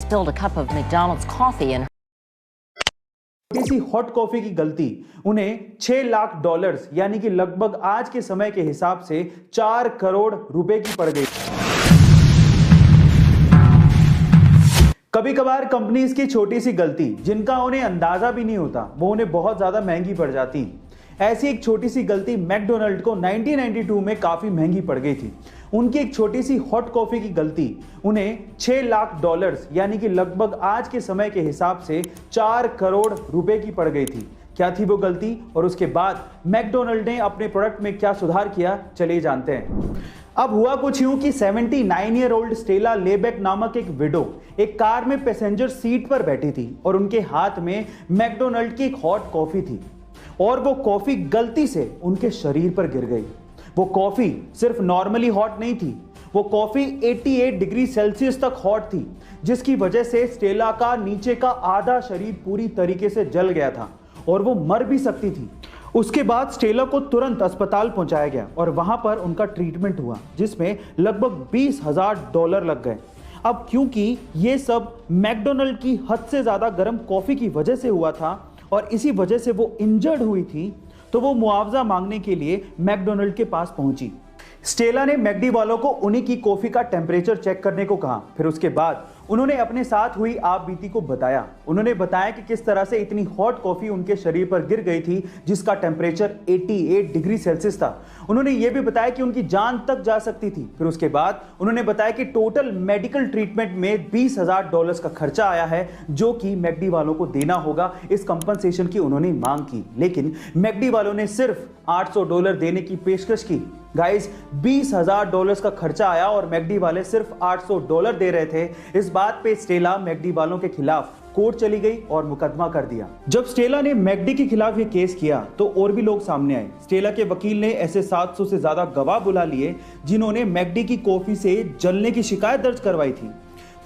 spilled a cup of McDonald's coffee in छोटी सी hot coffee की गलती उन्हें $6 लाख यानी कि लगभग आज के समय के हिसाब से 4 करोड़ रुपए की पड़ गई। कभी कभार कंपनीज की छोटी सी गलती जिनका उन्हें अंदाजा भी नहीं होता वो उन्हें बहुत ज्यादा महंगी पड़ जाती। ऐसी एक छोटी सी गलती मैकडोनल्ड को 1992 में काफी महंगी पड़ गई थी। उनकी एक छोटी सी हॉट कॉफी की गलती उन्हें $6 लाख यानी कि लगभग आज के समय के हिसाब से 4 करोड़ रुपए की पड़ गई थी। क्या थी वो गलती और उसके बाद मैकडोनल्ड ने अपने प्रोडक्ट में क्या सुधार किया, चलिए जानते हैं। अब हुआ कुछ यूं कि 79-year-old स्टेला लेबेक नामक एक विडो एक कार में पैसेंजर सीट पर बैठी थी और उनके हाथ में मैकडोनल्ड की एक हॉट कॉफी थी और वो कॉफी गलती से उनके शरीर पर गिर गई। वो कॉफी सिर्फ नॉर्मली हॉट नहीं थी, वो कॉफी 88 डिग्री सेल्सियस तक हॉट थी, जिसकी वजह से स्टेला का नीचे का आधा शरीर पूरी तरीके से जल गया था और वो मर भी सकती थी। उसके बाद स्टेला को तुरंत अस्पताल पहुंचाया गया और वहां पर उनका ट्रीटमेंट हुआ जिसमें लगभग $20,000 लग गए। अब क्योंकि ये सब मैकडोनल्ड की हद से ज्यादा गर्म कॉफी की वजह से हुआ था और इसी वजह से वो इंजर्ड हुई थी, तो वो मुआवजा मांगने के लिए मैकडोनल्ड के पास पहुंची। स्टेला ने मैकडी वालों को उन्हीं की कॉफी का टेम्परेचर चेक करने को कहा। फिर उसके बाद उन्होंने अपने साथ हुई आप बीती को बताया। उन्होंने बताया कि किस तरह से इतनी हॉट कॉफी उनके शरीर पर गिर गई थी जिसका टेम्परेचर 88 डिग्री सेल्सियस था। उन्होंने ये भी बताया कि उनकी जान तक जा सकती थी। फिर उसके बाद उन्होंने बताया कि टोटल मेडिकल ट्रीटमेंट में $20,000 का खर्चा आया है जो कि मैकडी वालों को देना होगा। इस कंपनसेशन की उन्होंने मांग की, लेकिन मैकडी वालों ने सिर्फ $800 देने की पेशकश की। गाइस, $20,000 का खर्चा आया और मैकडी वाले सिर्फ $800 दे रहे थे। इस बात पे स्टेला मैकडी वालों के खिलाफ कोर्ट चली गई और मुकदमा कर दिया। जब स्टेला ने मैकडी के खिलाफ ये केस किया तो और भी लोग सामने आए। स्टेला के वकील ने ऐसे 700 से ज्यादा गवाह बुला लिए जिन्होंने मैकडी की कॉफी से जलने की शिकायत दर्ज करवाई थी।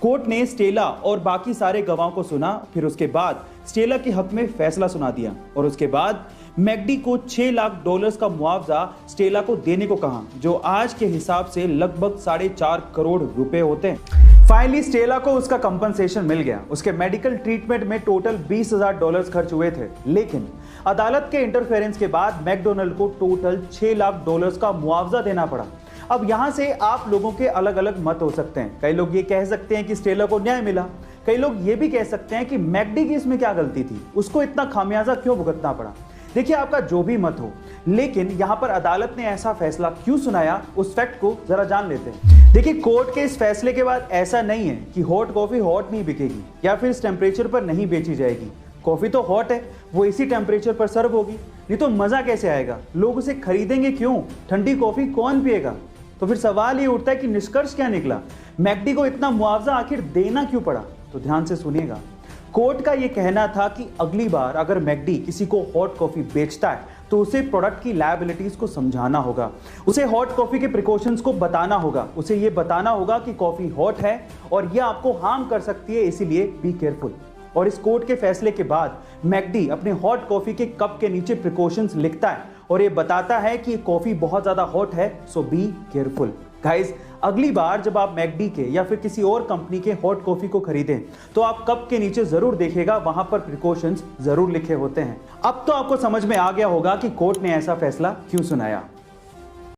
कोर्ट ने स्टेला और बाकी सारे गवाहों को सुना। फिर उसके बाद स्टेला के हक में फैसला सुना दिया और उसके बाद मैकडी को $6 लाख का मुआवजा स्टेला को देने को कहा, जो आज के हिसाब से लगभग 4.5 करोड़ रुपए होते हैं। फाइनली स्टेला को उसका कंपनसेशन मिल गया। उसके मेडिकल ट्रीटमेंट में टोटल $20,000 खर्च हुए थे, लेकिन अदालत के इंटरफेरेंस के बाद मैकडोनल्ड को टोटल $6 लाख का मुआवजा देना पड़ा। अब यहां से आप लोगों के अलग अलग मत हो सकते हैं। कई लोग ये कह सकते हैं कि स्टेला को न्याय मिला, कई लोग ये भी कह सकते हैं कि मैकडी की इसमें क्या गलती थी, उसको इतना खामियाजा क्यों भुगतना पड़ा। देखिए, आपका जो भी मत हो, लेकिन यहां पर अदालत ने ऐसा फैसला क्यों सुनाया उस फैक्ट को जरा जान लेते हैं। देखिए, कोर्ट के इस फैसले के बाद ऐसा नहीं है कि हॉट कॉफी हॉट नहीं बिकेगी या फिर इस टेम्परेचर पर नहीं बेची जाएगी। कॉफी तो हॉट है, वो इसी टेम्परेचर पर सर्व होगी, नहीं तो मजा कैसे आएगा, लोग उसे खरीदेंगे क्यों, ठंडी कॉफी कौन पिएगा। तो फिर सवाल ये उठता है कि निष्कर्ष क्या निकला, मैकडी को इतना मुआवजा आखिर देना क्यों पड़ा। तो ध्यान से सुनिएगा। कोर्ट का यह कहना था कि अगली बार अगर मैकडी किसी को हॉट कॉफी बेचता है तो उसे प्रोडक्ट की लायबिलिटीज को समझाना होगा, उसे हॉट कॉफी के प्रिकॉशंस को बताना होगा, उसे यह बताना होगा कि कॉफी हॉट है और यह आपको हार्म कर सकती है, इसीलिए बी केयरफुल। और इस कोर्ट के फैसले के बाद मैकडी अपने हॉट कॉफी के कप के नीचे प्रिकॉशंस लिखता है और ये बताता है कि कॉफी बहुत ज्यादा हॉट है, सो बी केयरफुल। गाइस, अगली बार जब आप मैकडी के या फिर किसी और कंपनी के हॉट कॉफी को खरीदें तो आप कप के नीचे जरूर देखिएगा, वहां पर प्रिकॉशंस जरूर लिखे होते हैं। अब तो आपको समझ में आ गया होगा कि कोर्ट ने ऐसा फैसला क्यों सुनाया।